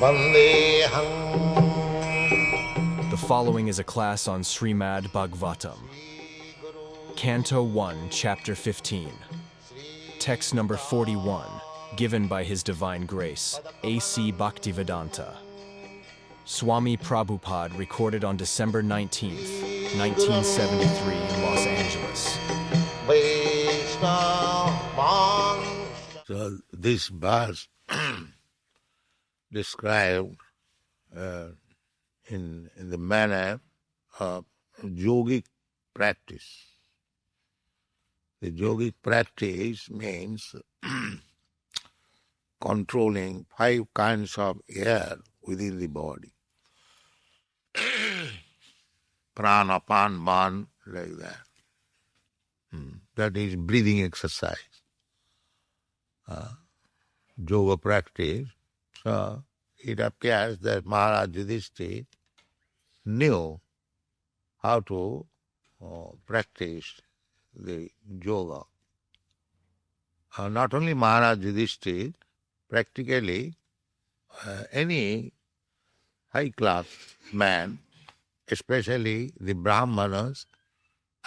Vandeham. The following is a class on Srimad Bhagavatam, Canto 1, Chapter 15, text number 41, given by His Divine Grace, A.C. Bhaktivedanta. Swami Prabhupada recorded on December 19th, 1973 in Los Angeles. So this verse described in the manner of yogic practice. The yogic practice means controlling 5 kinds of air within the body. Prana, Pan, Man, like that. That is breathing exercise. Yoga practice. So it appears that Maharaj Yudhishthira knew how to practice the yoga. Not only Maharaj Yudhishthira, practically any high-class man, especially the Brahmanas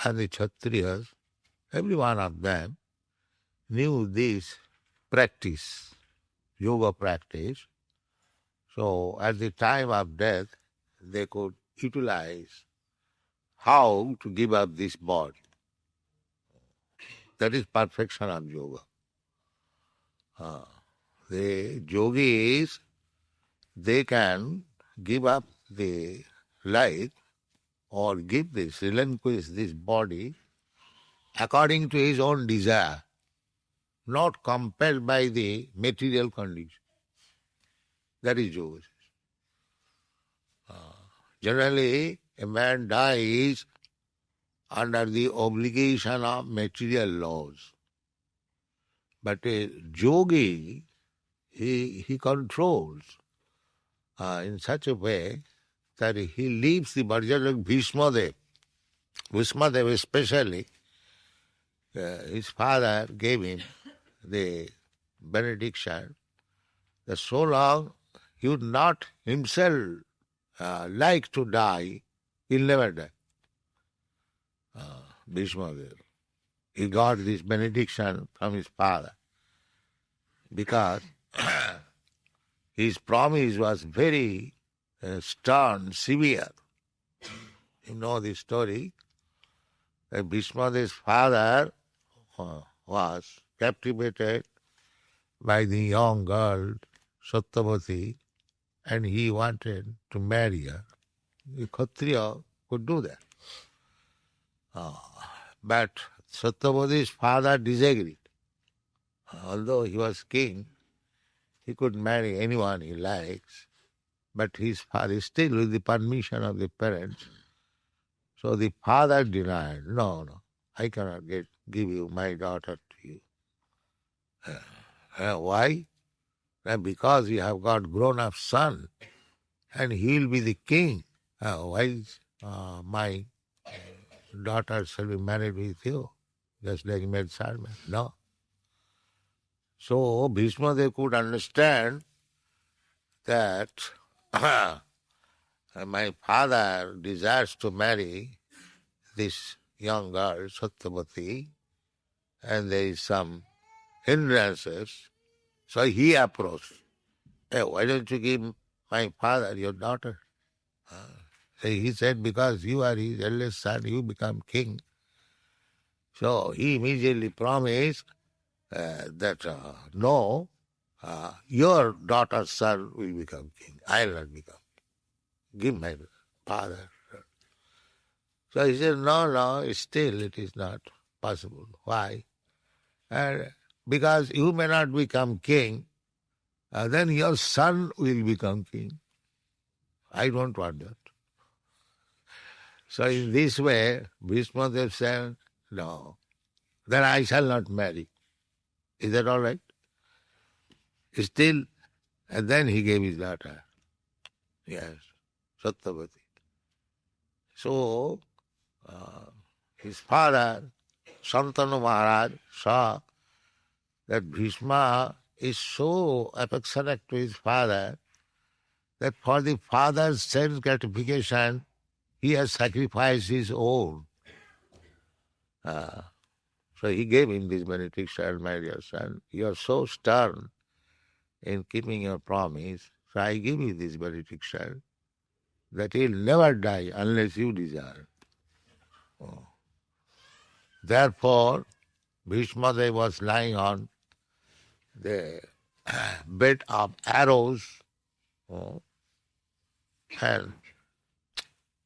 and the Kshatriyas, every one of them knew this practice, yoga practice. So at the time of death, they could utilize how to give up this body. That is perfection of yoga. The yogis, they can give up the life or give this, relinquish this body according to his own desire, not compelled by the material condition. That is yoga. Generally, a man dies under the obligation of material laws. But a yogi, he controls in such a way that he leaves the body, just like Bhishmadev. Bhishmadev especially, his father gave him the benediction that so long he would not himself like to die, he'll never die. Bhishmadev. He got this benediction from his father because his promise was very stern, severe. You know the story that Bhishmadev's father was captivated by the young girl Satyavati and he wanted to marry her. The Kshatriya could do that. But Satyavati's father disagreed. Although he was king, he could marry anyone he likes, but his father, still with the permission of the parents. So the father denied, no, I cannot give you my daughter to you. Why? Because you have got grown-up son, and he will be the king. Why my daughter shall be married with you? Just like maid servant. No. So Bhishma, they could understand that my father desires to marry this young girl, Satyavati, and there is some hindrances. So he approached. Hey, why don't you give my father your daughter? He said, because you are his eldest son, you become king. So he immediately promised that no, your daughter's son will become king. I will not become king. Give my father. So he said, no, still it is not possible. Why? Because you may not become king, then your son will become king. I don't want that. So in this way, Bhishma said, no, then I shall not marry. Is that all right? Still, and then he gave his daughter. Yes, Satyavati. So, his father, Santanu Maharaj, saw that Bhishma is so affectionate to his father that for the father's sense gratification, he has sacrificed his own. So he gave him this benediction, my dear son. You are so stern in keeping your promise, so I give you this benediction that he'll never die unless you desire. Oh. Therefore, Bhishma was lying on the bed of arrows, and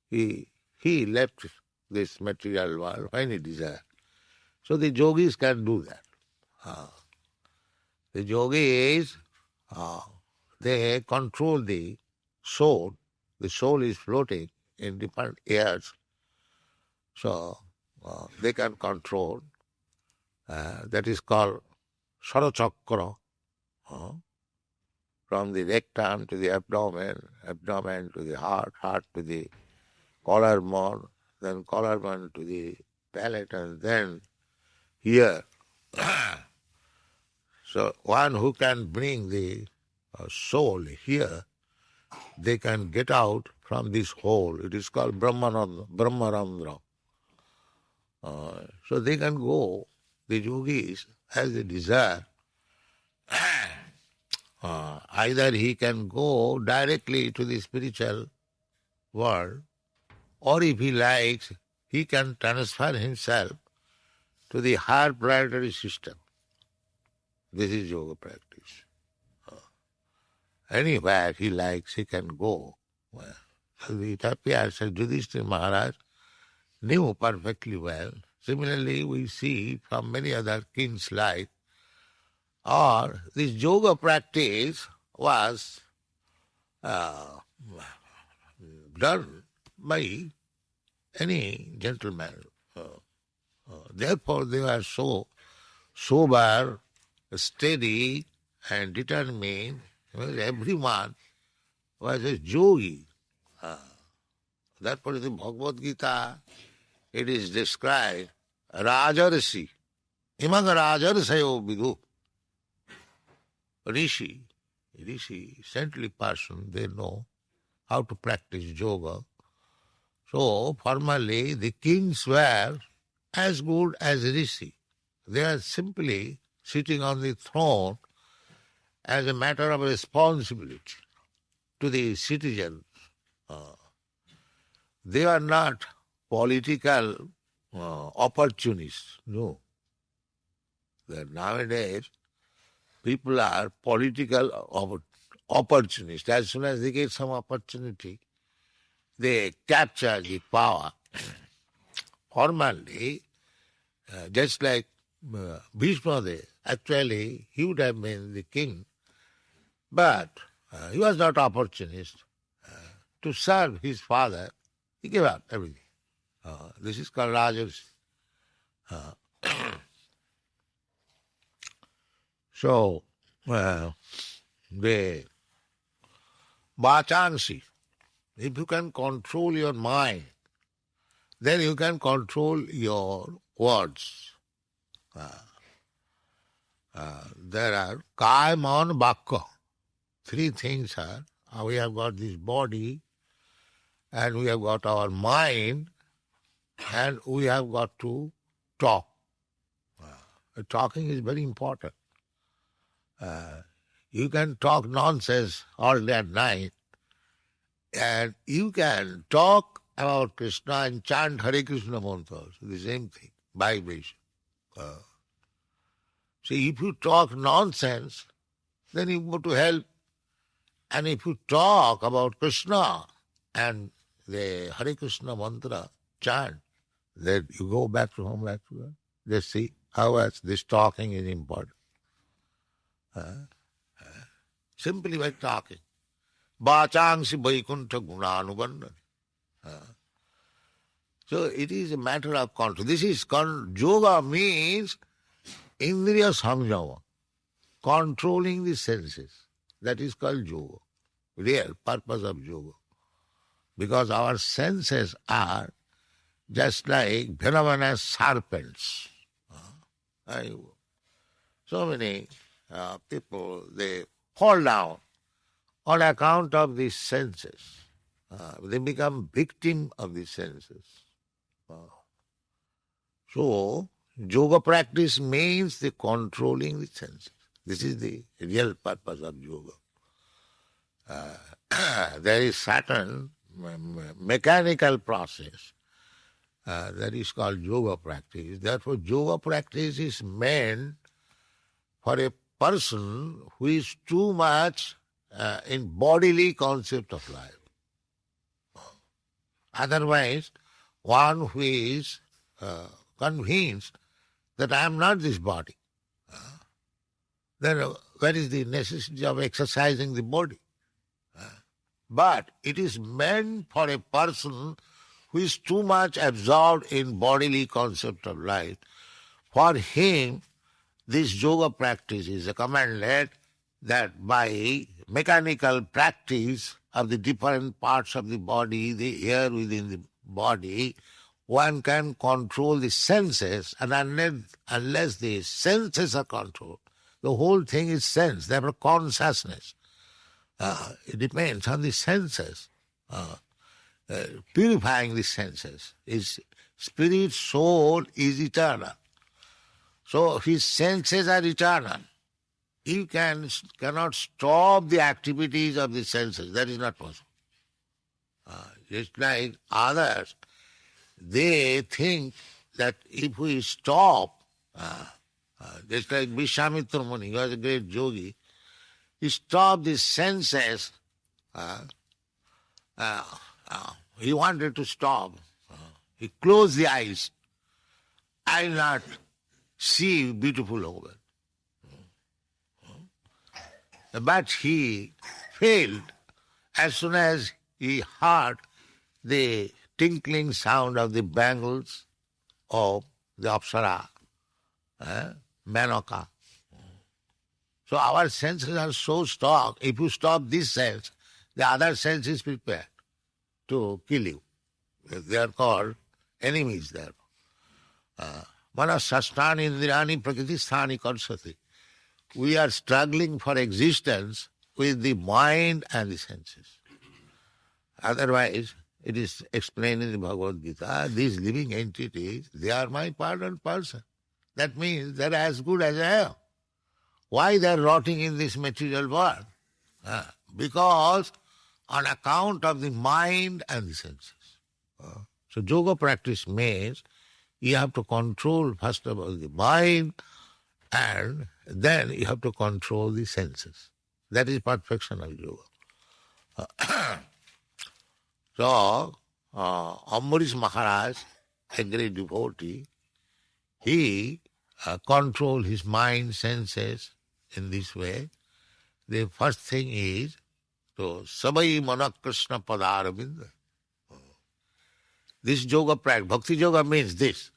he left this material world when he desired. So the yogis can do that. The yogis, they control the soul. The soul is floating in different airs. So they can control. That is called Sarachakra. From the rectum to the abdomen, abdomen to the heart, heart to the collarbone, then collarbone to the palate, and then here. So one who can bring the soul here, they can get out from this hole. It is called Brahmarandra. So they can go, the yogis, as they desire. Either he can go directly to the spiritual world, or if he likes, he can transfer himself to the higher planetary system. This is yoga practice. Anywhere he likes, he can go. Well, it appears that Yudhishthira Maharaj knew perfectly well. Similarly, we see from many other kings' life, or this yoga practice was done by any gentleman. Therefore, they were so sober, steady, and determined. Everyone was a yogi. Therefore, in the Bhagavad Gita, it is described, Rajarsi, imang Rajarsayo vidu. Rishi, saintly person, they know how to practice yoga. So, formerly, the kings were as good as Rishi. They are simply sitting on the throne as a matter of responsibility to the citizens. They are not political opportunists, no. That nowadays, people are political opportunists. As soon as they get some opportunity, they capture the power. Formerly, just like Bhishma, actually he would have been the king, but he was not opportunist. To serve his father, he gave up everything. This is called Rajarsi. So, the Vachansi, if you can control your mind, then you can control your words. There are Kaya, Man, Vakka. Three things are. We have got this body, and we have got our mind, and we have got to talk. Talking is very important. You can talk nonsense all day and night, and you can talk about Krishna and chant Hare Krishna mantras, the same thing, vibration. See, if you talk nonsense, then you go to hell. And if you talk about Krishna and the Hare Krishna mantra chant, then you go back to home, back to God. Just see how much this talking is important. Simply by talking. Vachangsi Vaikuntha Gunanubandhani. So it is a matter of control. This is yoga means Indriya Samjama, controlling the senses. That is called yoga, real purpose of yoga. Because our senses are just like venomous serpents. So many people, they fall down on account of these senses. They become victim of the senses. So, yoga practice means the controlling the senses. This is the real purpose of yoga. There is certain mechanical process that is called yoga practice. Therefore, yoga practice is meant for a person who is too much in bodily concept of life. Otherwise, one who is convinced that I am not this body, then where is the necessity of exercising the body? But it is meant for a person who is too much absorbed in bodily concept of life. For him, this yoga practice is recommended that by mechanical practice of the different parts of the body, the air within the body, one can control the senses, and unless the senses are controlled, the whole thing is sense, therefore consciousness. It depends on the senses. Purifying the senses. His spirit soul is eternal. So his senses are eternal. You cannot stop the activities of the senses. That is not possible. Just like others, they think that if we stop, just like Vishwamitra Muni, he was a great yogi, he stopped the senses. He wanted to stop. He closed the eyes. I will not see beautiful woman. But he failed as soon as he heard the tinkling sound of the bangles of the Apsara, Manoka. So our senses are so stocked. If you stop this sense, the other sense is prepared to kill you. They are called enemies there. Manas sastani indirani prakritisthani karsati. We are struggling for existence with the mind and the senses. Otherwise, it is explained in the Bhagavad Gita, these living entities, they are my part and person. That means they are as good as I am. Why they are rotting in this material world? Because on account of the mind and the senses. So yoga practice means you have to control first of all the mind, and then you have to control the senses. That is perfection of yoga. So, Ambarish Maharaj, a great devotee, he controlled his mind, senses in this way. The first thing is to Sabai Mana Krishna Padaravinda. This yoga practice, bhakti yoga means this.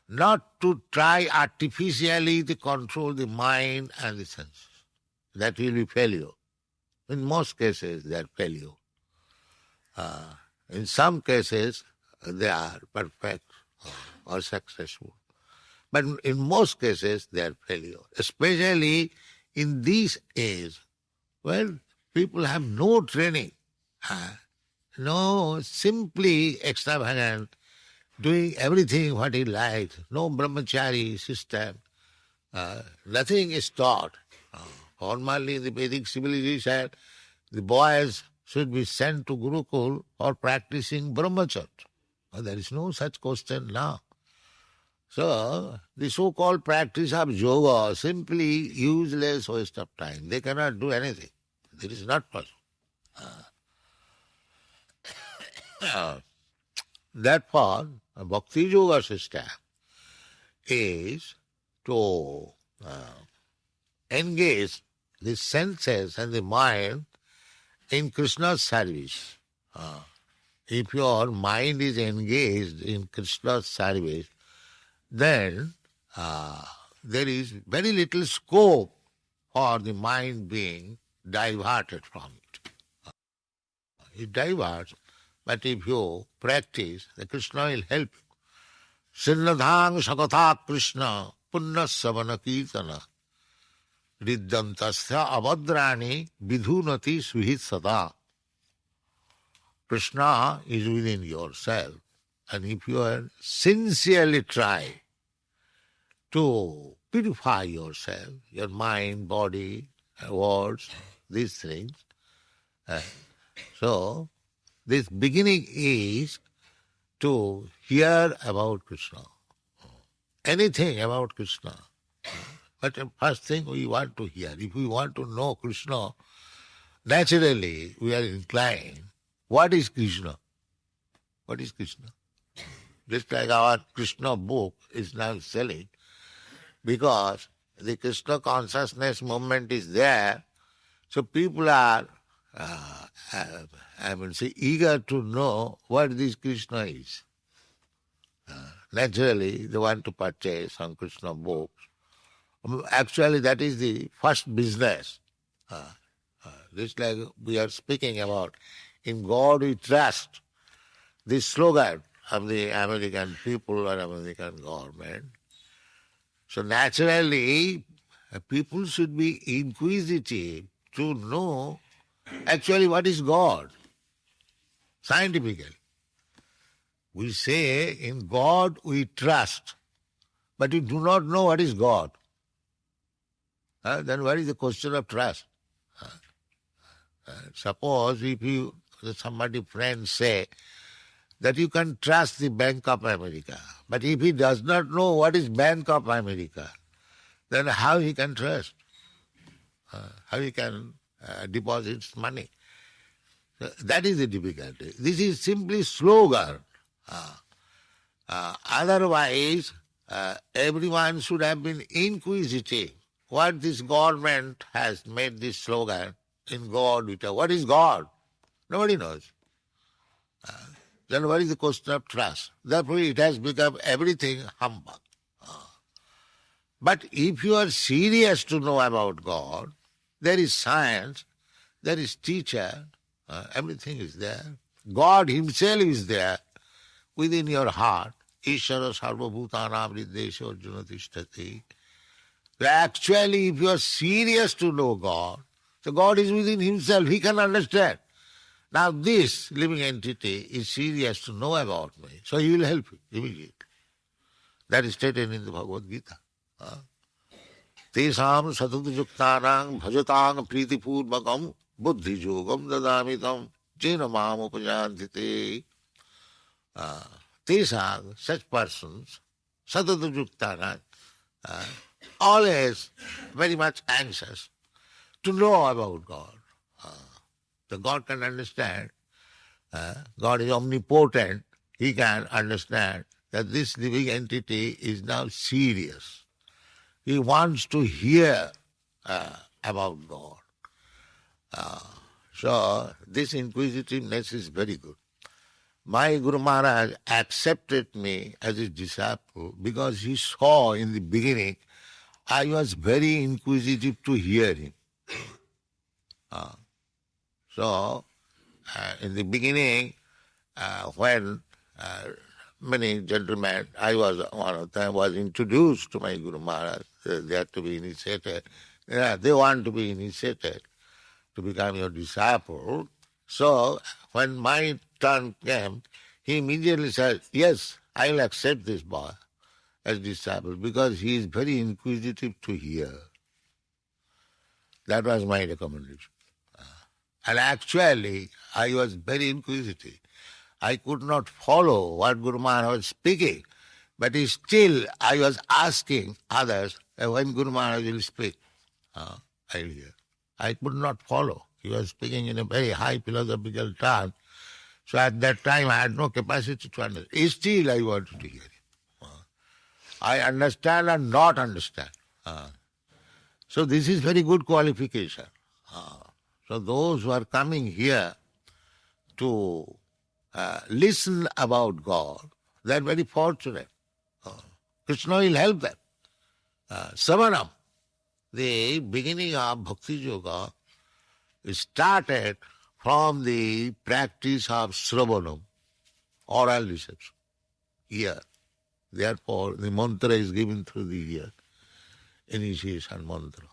Not to try artificially to control the mind and the senses. That will be failure. In most cases, they are failure. In some cases, they are perfect or successful. But in most cases, they are failure. Especially in this age, well, people have no training. No, simply extravagant, doing everything what he likes. No brahmachari system. Nothing is taught. Formerly in the Vedic civilization, the boys should be sent to Gurukul for practicing brahmacharya. There is no such question now. So, the so-called practice of yoga, simply useless waste of time. They cannot do anything. It is not possible. Therefore, a bhakti yoga system is to engage the senses and the mind in Krishna's service. If your mind is engaged in Krishna's service, then there is very little scope for the mind being diverted from it. It diverts, but if you practice, the Krishna will help you. Sinnadhang Sakatha Krishna Punna Savana Kirtana. Riddantasya abhadrani vidhunati suhit sada. Krishna is within yourself. And if you are sincerely try to purify yourself, your mind, body, words, these things, so this beginning is to hear about Krishna. Anything about Krishna. But the first thing we want to hear, if we want to know Krishna, naturally we are inclined. What is Krishna? What is Krishna? Just like our Krishna book is now selling, because the Krishna consciousness movement is there, so people are, eager to know what this Krishna is. Naturally, they want to purchase some Krishna books. Actually, that is the first business. Just like we are speaking about, in God we trust, this slogan of the American people or American government. So naturally, people should be inquisitive to know actually what is God, scientifically. We say in God we trust, but we do not know what is God. Then what is the question of trust? Suppose if somebody friends say that you can trust the Bank of America, but if he does not know what is Bank of America, then how he can trust? How he can deposit money? That is the difficulty. This is simply slogan. Otherwise, everyone should have been inquisitive. What this government has made this slogan, in God we trust. What is God? Nobody knows. Then what is the question of trust? Therefore it has become everything humbug. But if you are serious to know about God, there is science, there is teacher, everything is there. God himself is there within your heart. Ishvara sarvabhutanam riddesho arjuna tishtati. Actually, if you are serious to know God, so God is within himself, he can understand. Now this living entity is serious to know about me, so he will help you immediately. That is stated in the Bhagavad Gita. Tesam satadjuktanang bhajatāng prītipūrvakam buddhijogam dadāmitam jena māṁ upajantite. Tesam, such persons, satadjuktanang, always very much anxious to know about God. So God can understand. God is omnipotent. He can understand that this living entity is now serious. He wants to hear about God. So this inquisitiveness is very good. My Guru Maharaj accepted me as his disciple because he saw in the beginning I was very inquisitive to hear him. So, in the beginning, when many gentlemen, I was one of them, was introduced to my Guru Maharaj, they had to be initiated. They want to be initiated to become your disciple. So, when my turn came, he immediately said, yes, I will accept this boy as disciple because he is very inquisitive to hear. That was my recommendation. And actually, I was very inquisitive. I could not follow what Guru Maharaj was speaking, but still I was asking others when Guru Maharaj will speak. I will hear. I could not follow. He was speaking in a very high philosophical tone. So at that time I had no capacity to understand. Still I wanted to hear him. I understand and not understand. So this is very good qualification. So those who are coming here to listen about God, they are very fortunate. Krishna will help them. Savanam, the beginning of Bhakti Yoga, started from the practice of Sravanam, oral reception, ear. Therefore, the mantra is given through the ear, initiation mantra.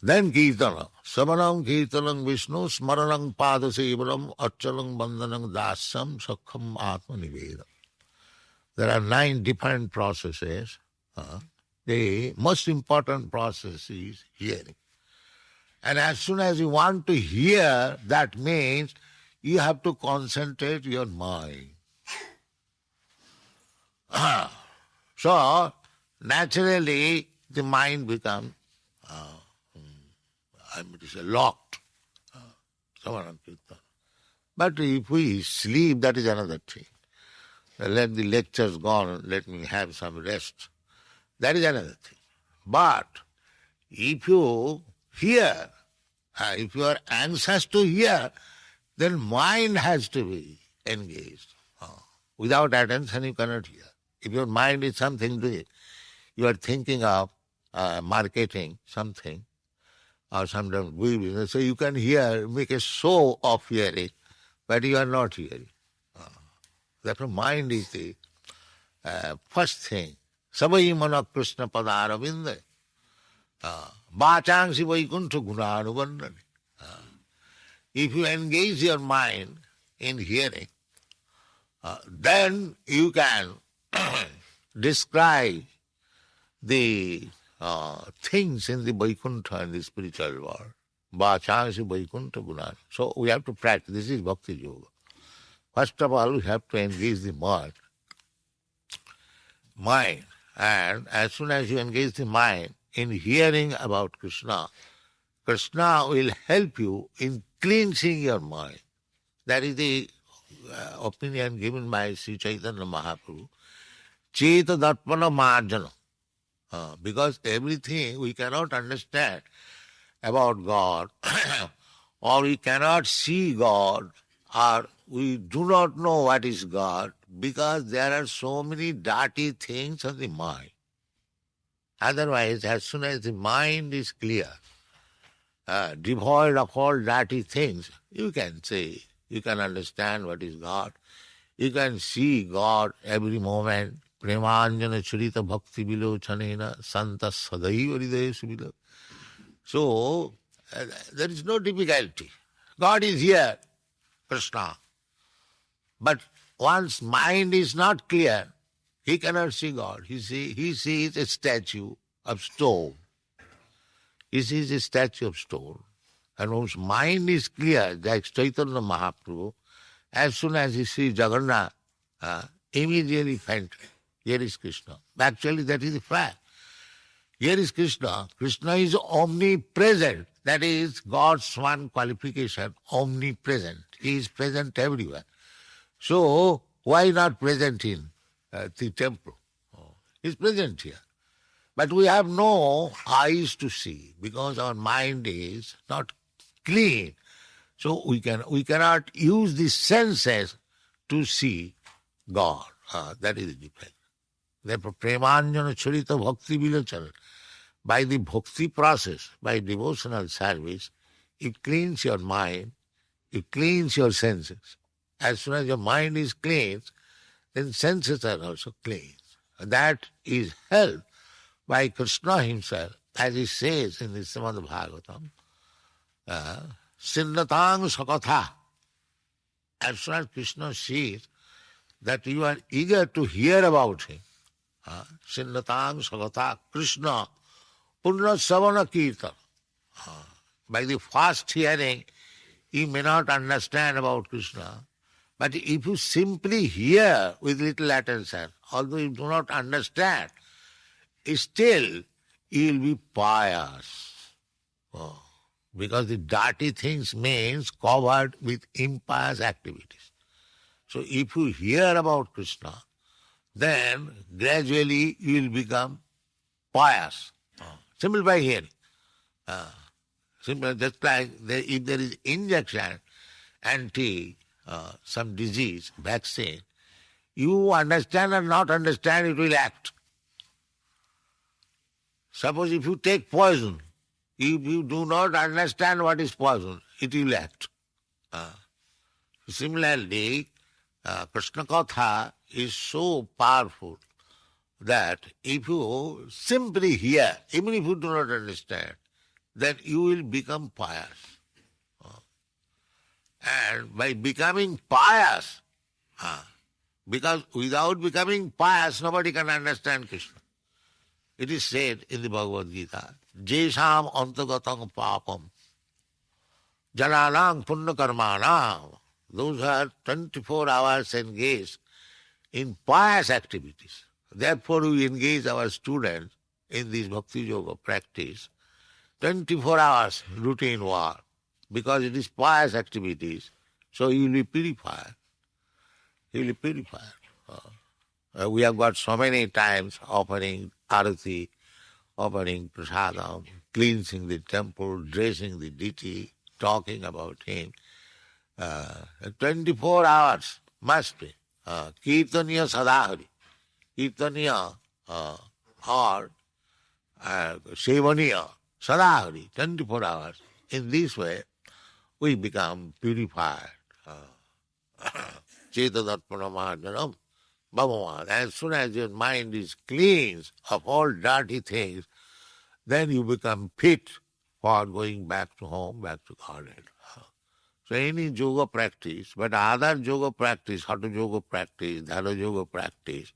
Then Kirtana. Samanam Kirtanam Vishnu, Smaranam Padasevaram, Achalam Bandhanam Dasam, Sakham Atma Niveda. There are 9 different processes. The most important process is hearing. And as soon as you want to hear, that means you have to concentrate your mind. So, naturally, the mind becomes locked. But if we sleep, that is another thing. Let the lectures go on, let me have some rest. That is another thing. But if you hear, if you are anxious to hear, then mind has to be engaged. Without attention, you cannot hear. If your mind is something doing, you are thinking of marketing something, or sometimes business, so you can hear, make a show of hearing, but you are not hearing. Therefore, mind is the first thing. Sabai mana Krishna padaravinda. Vachangsi vaikuntha gunanuvandani. If you engage your mind in hearing, then you can describe the things in the Vaikuntha, in the spiritual world. Vachangsi vaikuntha gunani. So we have to practice. This is Bhakti Yoga. First of all, we have to engage the mind. And as soon as you engage the mind in hearing about Krishna, Krishna will help you in cleansing your mind. That is the opinion given by Sri Chaitanya Mahaprabhu. Cheta Darpana Marjana. Because everything we cannot understand about God, or we cannot see God, or we do not know what is God, because there are so many dirty things of the mind. Otherwise, as soon as the mind is clear, devoid of all dirty things, you can say, you can understand what is God. You can see God every moment. Premanjana churita bhakti vilochanena santa sadaiva hridayesu vilo. So, there is no difficulty. God is here, Krishna. But one's mind is not clear, he cannot see God. He sees a statue of stone. He sees a statue of stone. And one's mind is clear, like Chaitanya Mahaprabhu, as soon as he sees Jagannath, immediately finds, here is Krishna. Actually, that is the fact. Here is Krishna. Krishna is omnipresent. That is God's one qualification, omnipresent. He is present everywhere. So, why not present in the temple? He is present here. But we have no eyes to see because our mind is not clean. So we cannot use the senses to see God. That is the difference. Therefore, premanjana charita bhakti vilachana. By the bhakti process, by devotional service, you cleanse your mind, you cleanse your senses. As soon as your mind is cleansed, then senses are also cleansed. That is helped by Krishna himself, as he says in the Srimad Bhagavatam, Sinnatang Sakatha. As soon as Krishna sees that you are eager to hear about him, Sinnatang Sakatha, Krishna, Purna Savana Kirtan. By the fast hearing, you may not understand about Krishna, but if you simply hear with little attention, although you do not understand, still you will be pious. Because the dirty things means covered with impious activities. So if you hear about Krishna, then gradually you will become pious. Simply by hearing. Simply just like if there is injection, some disease, vaccine, you understand or not understand, it will act. Suppose if you take poison, if you do not understand what is poison, it will act. Similarly, Krishna Katha is so powerful that if you simply hear, even if you do not understand, then you will become pious. And by becoming pious, because without becoming pious, nobody can understand Krishna. It is said in the Bhagavad Gita, Jesam antagatam papam, jananang punya karmanam. Those who are 24 hours engaged in pious activities. Therefore, we engage our students in this Bhakti Yoga practice, 24 hours routine work, because it is pious activities, so you will be purified. You will be purified. We have got so many times offering arati, offering prasadam, cleansing the temple, dressing the deity, talking about him. 24 hours must be. Kirtaniya sadahari. Kirtaniya or sevaniya sadahari, 24 hours. In this way, we become purified. Chetadatmanamarjanam bhavavan. As soon as your mind is cleansed of all dirty things, then you become fit for going back to home, back to Godhead. So any yoga practice, but other yoga practice, hatha yoga practice, dhyana yoga practice,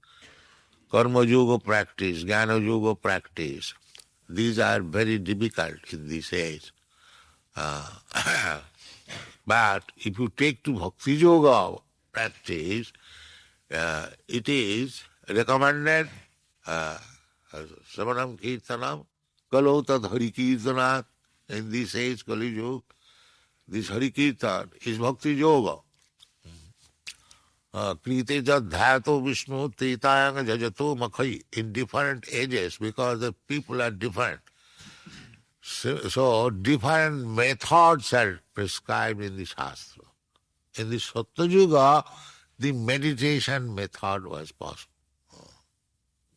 karma yoga practice, jnana yoga practice, these are very difficult in this age. But if you take to bhakti yoga practice, it is recommended Samanam Kirtanam, Kalo Tad Hari Kirtanat, in this age, Kali Yuga, this Hari Kirtan is bhakti yoga. Krite jad dhyato Vishnu tritayanga jajato makhai, in different ages, because the people are different. So different methods are prescribed in the Shastra. In the Satya Yuga, the meditation method was possible.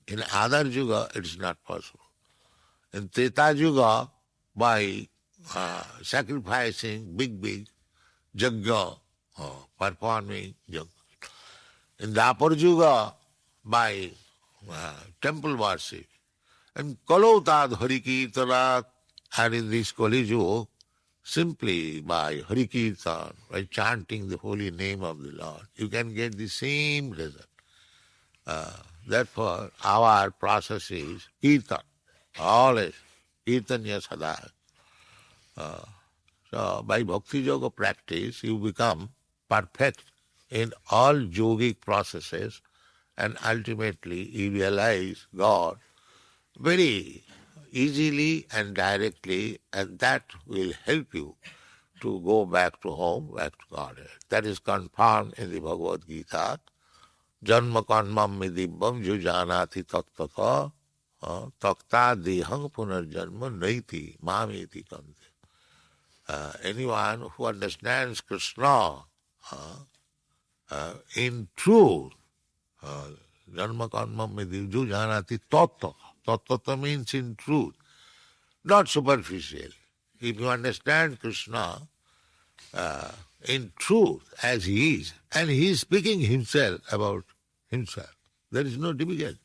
In other Yuga, it is not possible. In Treta Yuga, by sacrificing big yajna, performing yajna. In Dwapar Yuga, by temple worship. And Kalotad Hari Kirtanat, and in this Kali Yuga, simply by Hari Kirtan, by chanting the holy name of the Lord, you can get the same result. Therefore, our process is Kirtan, always Kirtanya Sada. So, by Bhakti Yoga practice, you become perfect in all yogic processes, and ultimately you realize God very easily and directly, and that will help you to go back to home, back to Godhead. That is confirmed in the Bhagavad Gita. Janma karmam midibbam jujanati tattaka takta dehang punarjanma naiti mameti kante. Anyone who understands Krishna in truth, janma karmam midibbam jujanati tattaka. Tattva means in truth, not superficial. If you understand Krishna in truth as he is, and he is speaking himself about himself, there is no difficulty.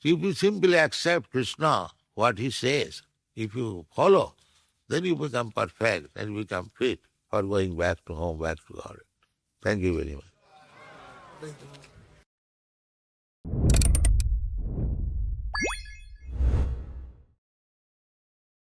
If you simply accept Krishna, what he says, if you follow, then you become perfect and become fit for going back to home, back to God. Thank you very much.